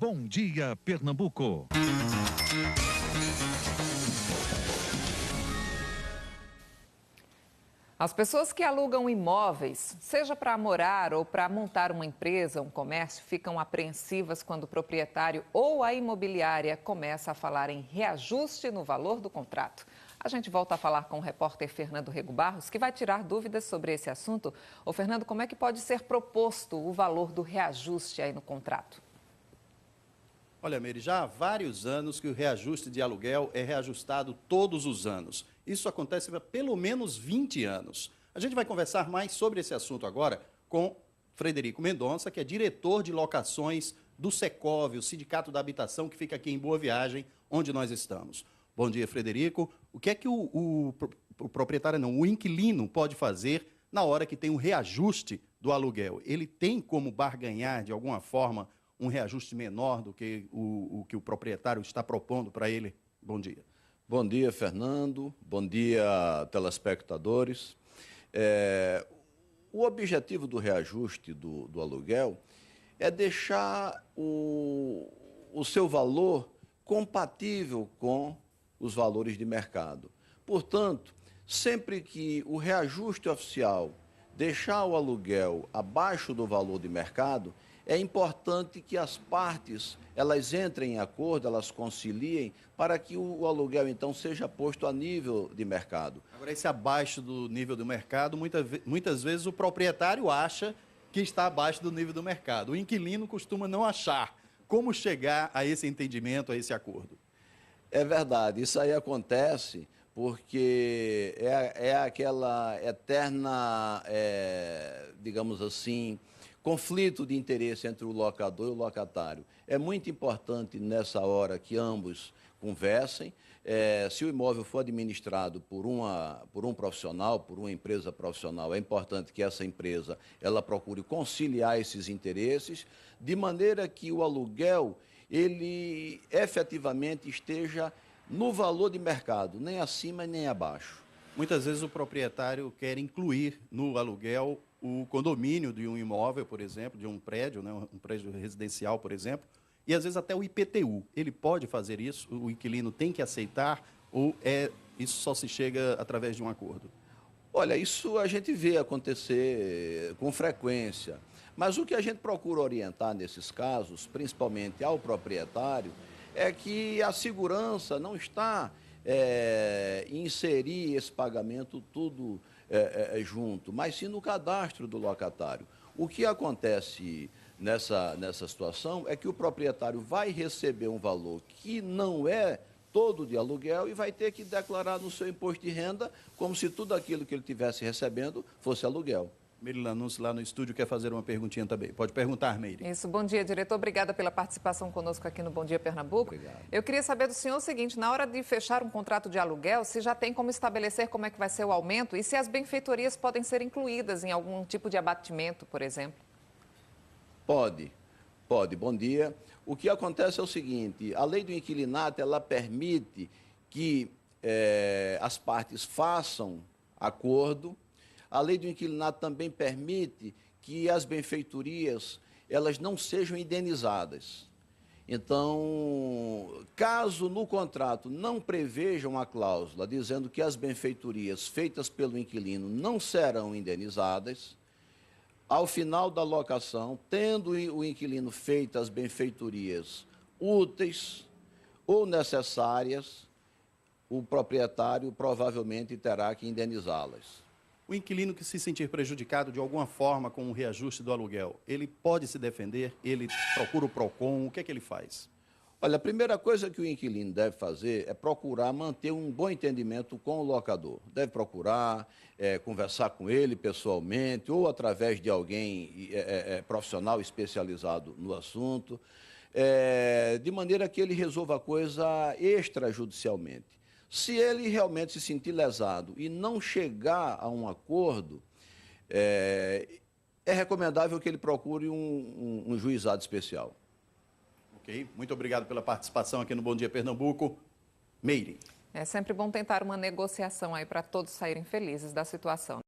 Bom Dia Pernambuco. As pessoas que alugam imóveis, seja para morar ou para montar uma empresa, um comércio, ficam apreensivas quando o proprietário ou a imobiliária começa a falar em reajuste no valor do contrato. A gente volta a falar com o repórter Fernando Rego Barros, que vai tirar dúvidas sobre esse assunto. Ô, Fernando, como é que pode ser proposto o valor do reajuste aí no contrato? Olha, Meire, já há vários anos que o reajuste de aluguel é reajustado todos os anos. Isso acontece há pelo menos 20 anos. A gente vai conversar mais sobre esse assunto agora com Frederico Mendonça, que é diretor de locações do Secov, o Sindicato da Habitação, que fica aqui em Boa Viagem, onde nós estamos. Bom dia, Frederico. O que é que o proprietário, não, o inquilino pode fazer na hora que tem um reajuste do aluguel? Ele tem como barganhar, de alguma forma, um reajuste menor do que o que o proprietário está propondo para ele? Bom dia. Bom dia, Fernando. Bom dia, telespectadores. O objetivo do reajuste do aluguel é deixar o seu valor compatível com os valores de mercado. Portanto, sempre que o reajuste oficial deixar o aluguel abaixo do valor de mercado, é importante que as partes elas entrem em acordo, elas conciliem, para que o aluguel, então, seja posto a nível de mercado. Agora, esse abaixo do nível do mercado, muitas vezes o proprietário acha que está abaixo do nível do mercado. O inquilino costuma não achar. Como chegar a esse entendimento, a esse acordo? É verdade, isso aí acontece porque é aquela eterna, digamos assim, conflito de interesse entre o locador e o locatário. É muito importante nessa hora que ambos conversem. Se o imóvel for administrado por um profissional, por uma empresa profissional, é importante que essa empresa ela procure conciliar esses interesses, de maneira que o aluguel ele efetivamente esteja no valor de mercado, nem acima nem abaixo. Muitas vezes o proprietário quer incluir no aluguel o condomínio de um imóvel, por exemplo, de um prédio, né, um prédio residencial, por exemplo, e às vezes até o IPTU. Ele pode fazer isso? O inquilino tem que aceitar ou isso só se chega através de um acordo? Olha, isso a gente vê acontecer com frequência, mas o que a gente procura orientar nesses casos, principalmente ao proprietário, é que a segurança não está em inserir esse pagamento tudo junto, mas sim no cadastro do locatário. O que acontece nessa situação é que o proprietário vai receber um valor que não é todo de aluguel e vai ter que declarar no seu imposto de renda como se tudo aquilo que ele estivesse recebendo fosse aluguel. Meire Lanúncio, lá no estúdio, quer fazer uma perguntinha também. Pode perguntar, Meire. Isso, bom dia, diretor. Obrigada pela participação conosco aqui no Bom Dia Pernambuco. Obrigado. Eu queria saber do senhor o seguinte, na hora de fechar um contrato de aluguel, se já tem como estabelecer como é que vai ser o aumento e se as benfeitorias podem ser incluídas em algum tipo de abatimento, por exemplo? Pode. Bom dia. O que acontece é o seguinte, a lei do inquilinato, ela permite que as partes façam acordo. A lei do inquilinato também permite que as benfeitorias elas não sejam indenizadas. Então, caso no contrato não preveja uma cláusula dizendo que as benfeitorias feitas pelo inquilino não serão indenizadas, ao final da locação, tendo o inquilino feito as benfeitorias úteis ou necessárias, o proprietário provavelmente terá que indenizá-las. O inquilino que se sentir prejudicado de alguma forma com o reajuste do aluguel, ele pode se defender? Ele procura o PROCON? O que é que ele faz? Olha, a primeira coisa que o inquilino deve fazer é procurar manter um bom entendimento com o locador. Deve procurar conversar com ele pessoalmente ou através de alguém profissional especializado no assunto, de maneira que ele resolva a coisa extrajudicialmente. Se ele realmente se sentir lesado e não chegar a um acordo, é recomendável que ele procure um juizado especial. Ok, muito obrigado pela participação aqui no Bom Dia Pernambuco. Meire. É sempre bom tentar uma negociação aí para todos saírem felizes da situação.